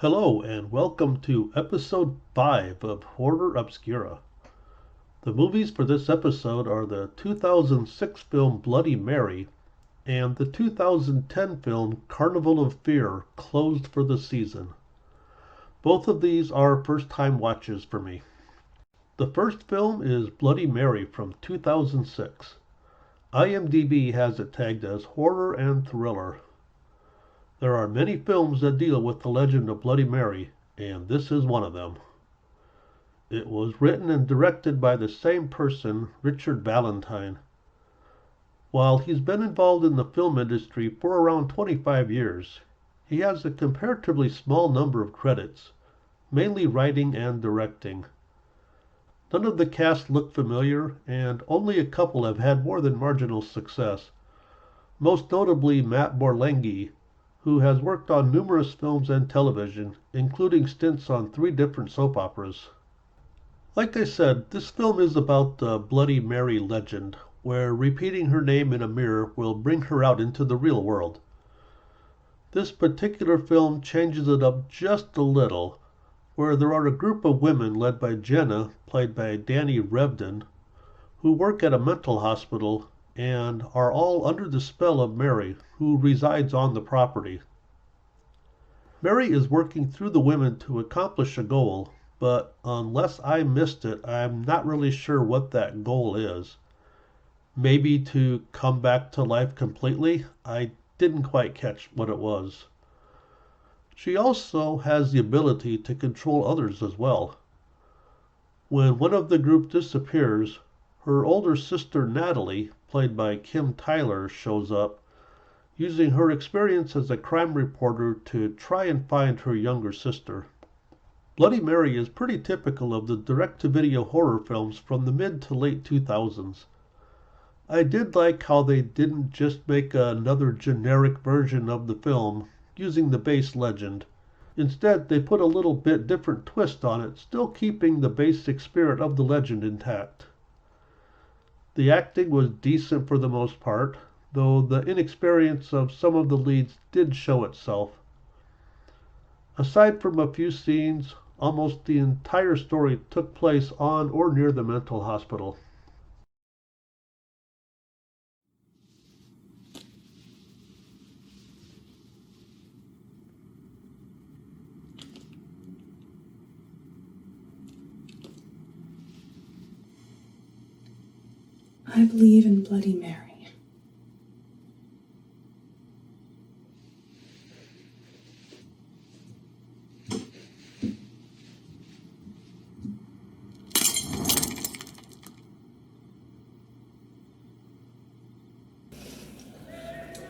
Hello and welcome to episode 5 of Horror Obscura. The movies for this episode are the 2006 film Bloody Mary and the 2010 film Carnival of Fear, closed for the season. Both of these are first-time watches for me. The first film is Bloody Mary from 2006. IMDb has it tagged as horror and thriller. There are many films that deal with the legend of Bloody Mary, and this is one of them. It was written and directed by the same person, Richard Valentine. While he's been involved in the film industry for around 25 years, he has a comparatively small number of credits, mainly writing and directing. None of the cast look familiar, and only a couple have had more than marginal success, most notably Matt Borlenghi, who has worked on numerous films and television, including stints on 3 different soap operas. Like I said, this film is about the Bloody Mary legend, where repeating her name in a mirror will bring her out into the real world. This particular film changes it up just a little, where there are a group of women led by Jenna, played by Danni Ravden, who work at a mental hospital and are all under the spell of Mary, who resides on the property. Mary is working through the women to accomplish a goal, but unless I missed it, I'm not really sure what that goal is. Maybe to come back to life completely? I didn't quite catch what it was. She also has the ability to control others as well. When one of the group disappears, her older sister Natalie, played by Kim Tyler, shows up, using her experience as a crime reporter to try and find her younger sister. Bloody Mary is pretty typical of the direct-to-video horror films from the mid to late 2000s. I did like how they didn't just make another generic version of the film using the base legend. Instead, they put a little bit different twist on it, still keeping the basic spirit of the legend intact. The acting was decent for the most part, though the inexperience of some of the leads did show itself. Aside from a few scenes, almost the entire story took place on or near the mental hospital. I believe in Bloody Mary.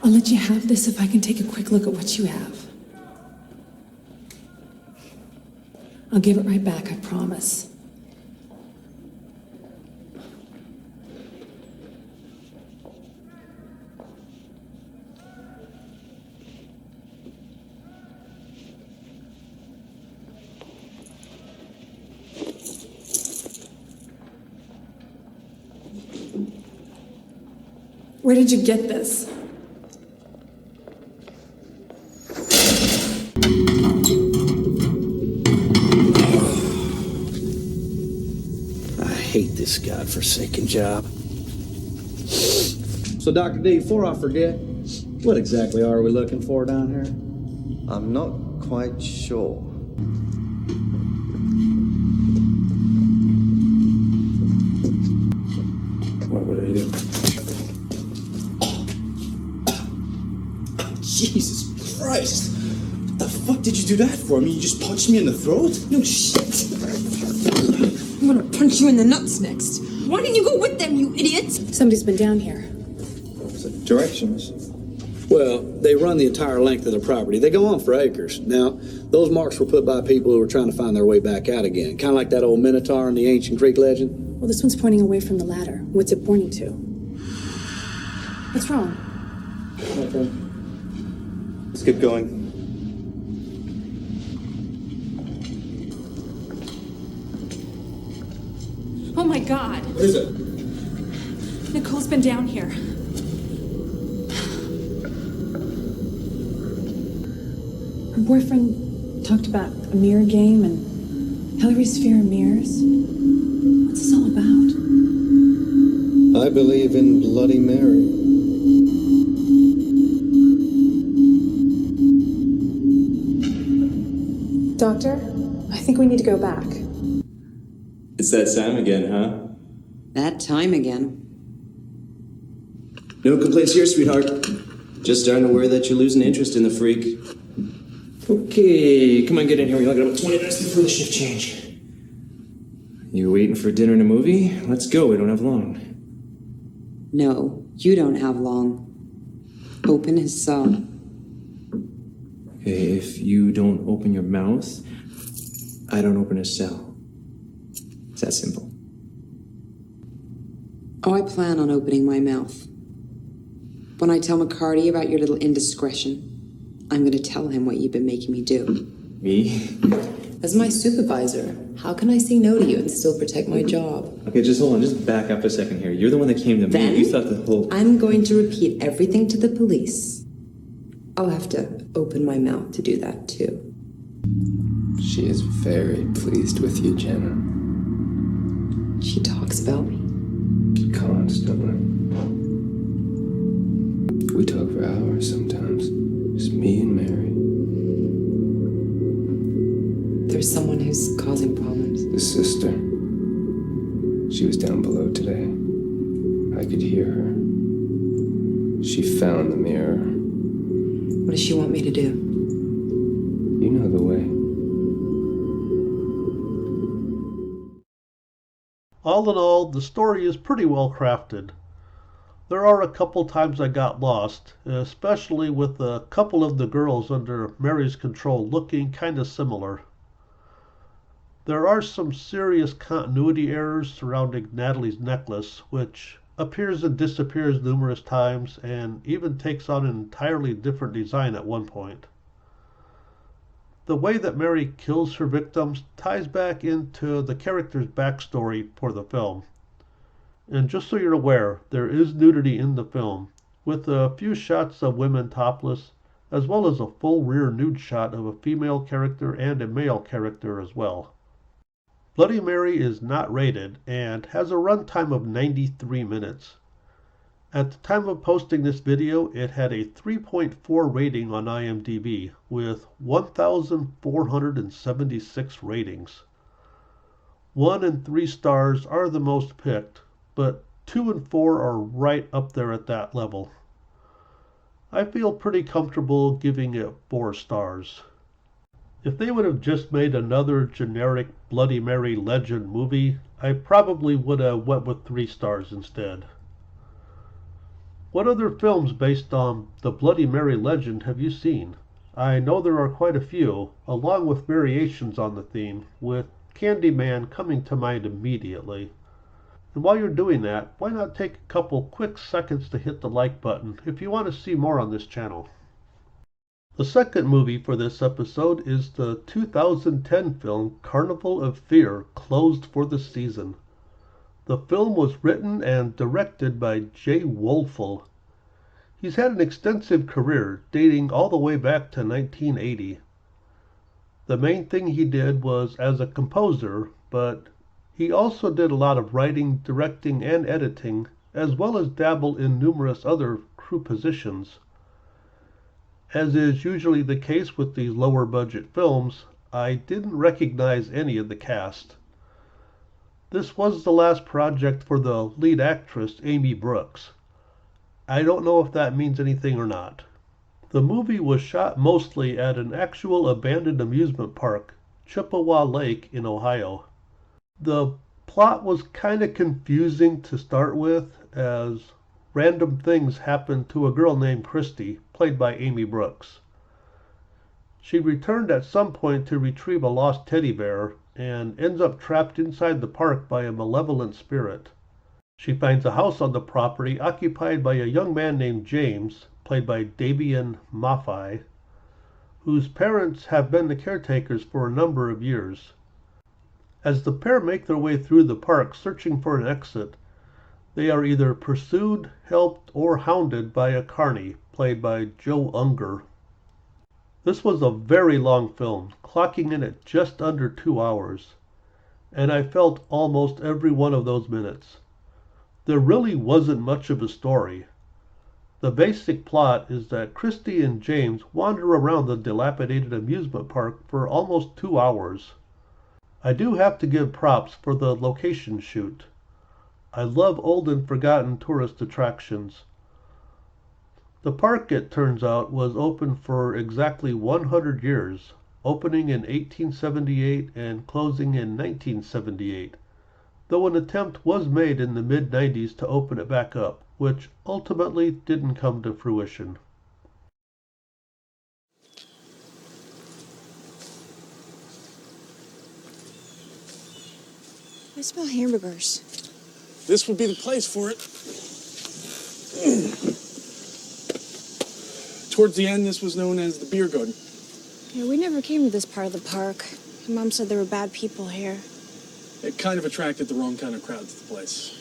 I'll let you have this if I can take a quick look at what you have. I'll give it right back, I promise. Where did you get this? I hate this godforsaken job. So, Dr. D, before I forget, what exactly are we looking for down here? I'm not quite sure. What are you doing? Jesus Christ! What the fuck did you do that for? I mean, you just punched me in the throat? No shit! I'm gonna punch you in the nuts next. Why didn't you go with them, you idiots? Somebody's been down here. Directions. Well, they run the entire length of the property. They go on for acres. Now, those marks were put by people who were trying to find their way back out again. Kind of like that old Minotaur in the ancient Greek legend. Well, this one's pointing away from the ladder. What's it pointing to? What's wrong? Okay. Let's get going. Oh my God! What is it? Nicole's been down here. Her boyfriend talked about a mirror game and Hillary's fear of mirrors. What's this all about? I believe in Bloody Mary. Doctor, I think we need to go back. It's that time again, huh? That time again. No complaints here, sweetheart. Just starting to worry that you're losing interest in the freak. Okay, come on, get in here. We only got about 20 minutes before the shift change. You waiting for dinner and a movie? Let's go, we don't have long. No, you don't have long. Open his cell. Okay, if you don't open your mouth, I don't open his cell. It's that simple. Oh, I plan on opening my mouth. When I tell McCarty about your little indiscretion, I'm going to tell him what you've been making me do. Me? As my supervisor, how can I say no to you and still protect my job? Okay, just hold on, just back up a second here. You're the one that came to Then, me. You thought the whole... I'm going to repeat everything to the police. I'll have to open my mouth to do that, too. She is very pleased with you, Jenna. She talks about me. Constantly. We talk for hours sometimes. Just me and Mary. There's someone who's causing problems. The sister. She was down below today. I could hear her. She found the mirror. What does she want me to do? You know the way. All in all, the story is pretty well crafted. There are a couple times I got lost, especially with a couple of the girls under Mary's control looking kinda similar. There are some serious continuity errors surrounding Natalie's necklace, which appears and disappears numerous times and even takes on an entirely different design at one point. The way that Mary kills her victims ties back into the character's backstory for the film. And just so you're aware, there is nudity in the film, with a few shots of women topless, as well as a full rear nude shot of a female character and a male character as well. Bloody Mary is not rated and has a runtime of 93 minutes. At the time of posting this video, it had a 3.4 rating on IMDb with 1,476 ratings. 1 and 3 stars are the most picked, but 2 and 4 are right up there at that level. I feel pretty comfortable giving it 4 stars. If they would have just made another generic Bloody Mary legend movie, I probably would have went with 3 stars instead. What other films based on the Bloody Mary legend have you seen? I know there are quite a few, along with variations on the theme, with Candyman coming to mind immediately. And while you're doing that, why not take a couple quick seconds to hit the like button if you want to see more on this channel. The second movie for this episode is the 2010 film Carnival of Fear, closed for the season. The film was written and directed by Woelfel. He's had an extensive career dating all the way back to 1980. The main thing he did was as a composer, but he also did a lot of writing, directing, and editing, as well as dabble in numerous other crew positions. As is usually the case with these lower budget films, I didn't recognize any of the cast. This was the last project for the lead actress, Aimee Brooks. I don't know if that means anything or not. The movie was shot mostly at an actual abandoned amusement park, Chippewa Lake in Ohio. The plot was kind of confusing to start with, as random things happened to a girl named Kristy, played by Aimee Brooks. She returned at some point to retrieve a lost teddy bear, and ends up trapped inside the park by a malevolent spirit. She finds a house on the property occupied by a young man named James, played by Damian Maffei, whose parents have been the caretakers for a number of years. As the pair make their way through the park searching for an exit, they are either pursued, helped, or hounded by a Carny, played by Unger. This was a very long film, clocking in at just under 2 hours, and I felt almost every one of those minutes. There really wasn't much of a story. The basic plot is that Kristy and James wander around the dilapidated amusement park for almost 2 hours. I do have to give props for the location shoot. I love old and forgotten tourist attractions. The park, it turns out, was open for exactly 100 years, opening in 1878 and closing in 1978, though an attempt was made in the mid-90s to open it back up, which ultimately didn't come to fruition. I smell hamburgers. This would be the place for it. Towards the end, this was known as the beer garden. Yeah, we never came to this part of the park. Mom said there were bad people here. It kind of attracted the wrong kind of crowd to the place.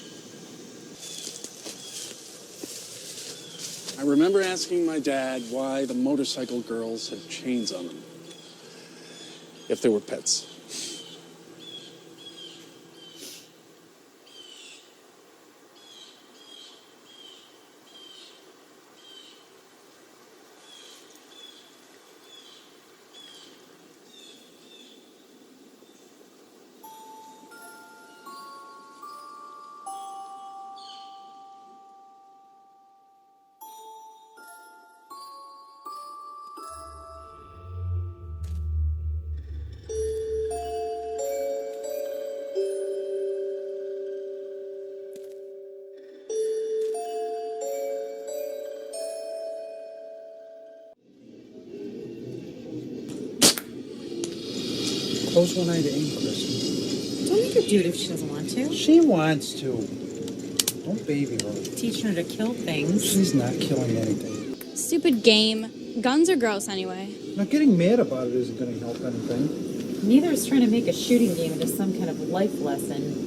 I remember asking my dad why the motorcycle girls had chains on them. If they were pets. Close one eye to aim, Kristy. Don't make her do it if she doesn't want to. She wants to. Don't baby her. Teaching her to kill things. She's not killing anything. Stupid game. Guns are gross anyway. Now, getting mad about it isn't going to help anything. Neither is trying to make a shooting game into some kind of life lesson.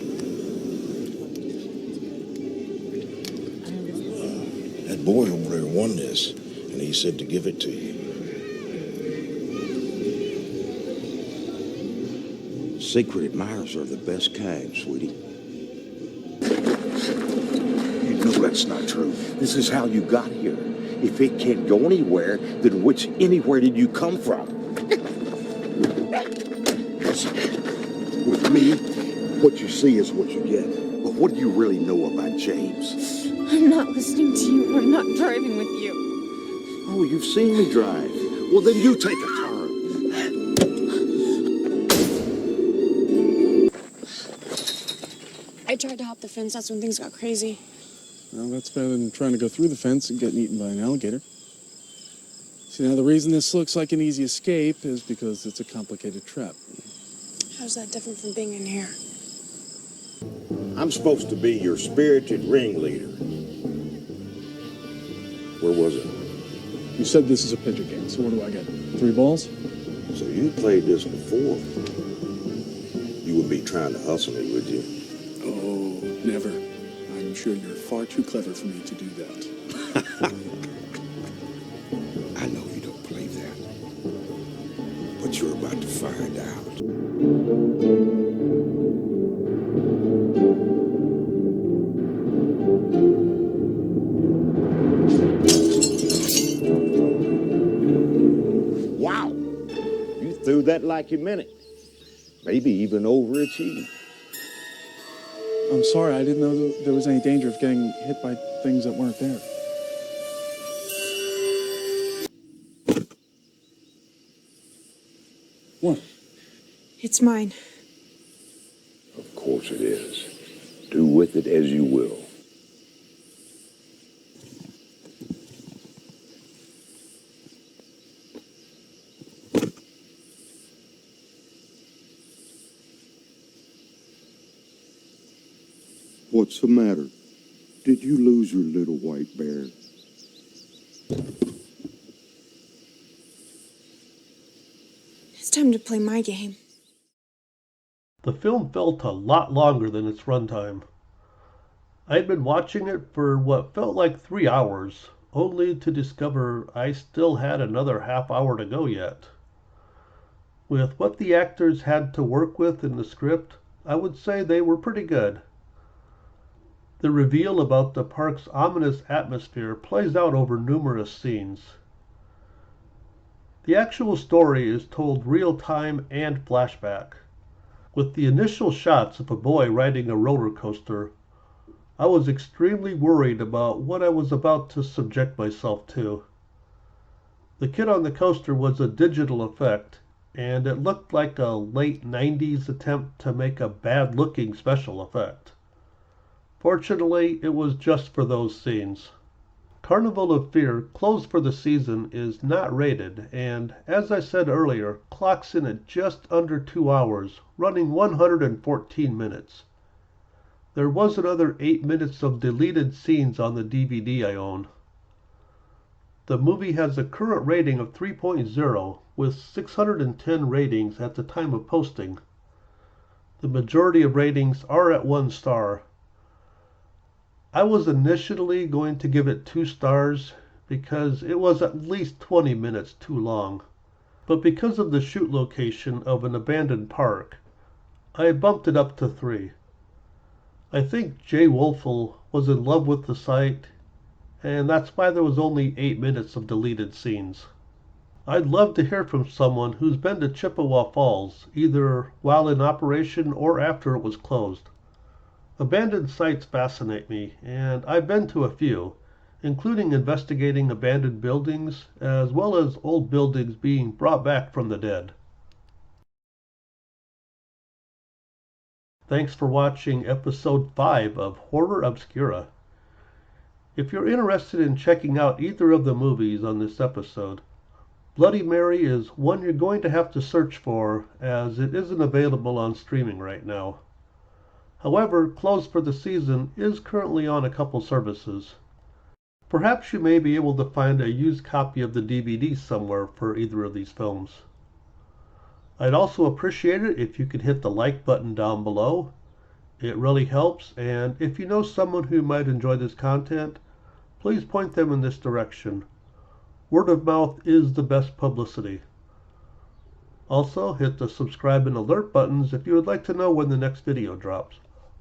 That boy over there won this, and he said to give it to you. Secret admirers are the best kind, sweetie. You know that's not true. This is how you got here. If it can't go anywhere, then which anywhere did you come from? With me, what you see is what you get. But what do you really know about James? I'm not listening to you. I'm not driving with you. Oh, you've seen me drive. Well, then you take a turn. I tried to hop the fence. That's when things got crazy. Well, that's better than trying to go through the fence and getting eaten by an alligator. See, now the reason this looks like an easy escape is because it's a complicated trap. How's that different from being in here? I'm supposed to be your spirited ringleader. Where was it? You said this is a picture game, so what do I get? 3 balls? So you played this before. You wouldn't be trying to hustle me, would you? Oh, never. I'm sure you're far too clever for me to do that. I know you don't believe that. But you're about to find out. Wow! You threw that like you meant it. Maybe even overachieved. I'm sorry, I didn't know there was any danger of getting hit by things that weren't there. What? It's mine. Of course it is. Do with it as you will. What's the matter? Did you lose your little white bear? It's time to play my game. The film felt a lot longer than its runtime. I'd been watching it for what felt like 3 hours, only to discover I still had another half hour to go yet. With what the actors had to work with in the script, I would say they were pretty good. The reveal about the park's ominous atmosphere plays out over numerous scenes. The actual story is told real-time and flashback. With the initial shots of a boy riding a roller coaster, I was extremely worried about what I was about to subject myself to. The kid on the coaster was a digital effect, and it looked like a late 90s attempt to make a bad-looking special effect. Fortunately, it was just for those scenes. Carnival of Fear, closed for the season, is not rated, and, as I said earlier, clocks in at just under 2 hours, running 114 minutes. There was another 8 minutes of deleted scenes on the DVD I own. The movie has a current rating of 3.0, with 610 ratings at the time of posting. The majority of ratings are at 1 star. I was initially going to give it 2 stars because it was at least 20 minutes too long. But because of the shoot location of an abandoned park, I bumped it up to 3. I think Woelfel was in love with the site, and that's why there was only 8 minutes of deleted scenes. I'd love to hear from someone who's been to Chippewa Falls, either while in operation or after it was closed. Abandoned sites fascinate me, and I've been to a few, including investigating abandoned buildings, as well as old buildings being brought back from the dead. Thanks for watching episode 5 of Horror Obscura. If you're interested in checking out either of the movies on this episode, Bloody Mary is one you're going to have to search for, as it isn't available on streaming right now. However, Closed for the Season is currently on a couple services. Perhaps you may be able to find a used copy of the DVD somewhere for either of these films. I'd also appreciate it if you could hit the like button down below. It really helps, and if you know someone who might enjoy this content, please point them in this direction. Word of mouth is the best publicity. Also, hit the subscribe and alert buttons if you would like to know when the next video drops.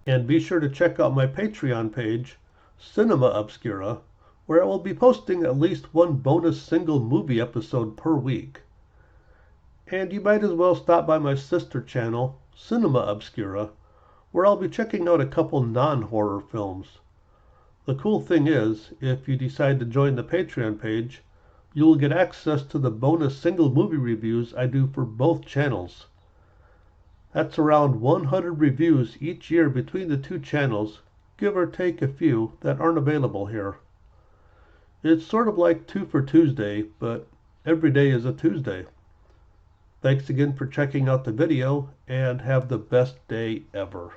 And be sure to check out my Patreon page, Cinema Obscura, where I will be posting at least one bonus single movie episode per week. And you might as well stop by my sister channel, Cinema Obscura, where I'll be checking out a couple non-horror films. The cool thing is, if you decide to join the Patreon page, you will get access to the bonus single movie reviews I do for both channels. That's around 100 reviews each year between the two channels, give or take a few that aren't available here. It's sort of like 2 for Tuesday, but every day is a Tuesday. Thanks again for checking out the video, and have the best day ever.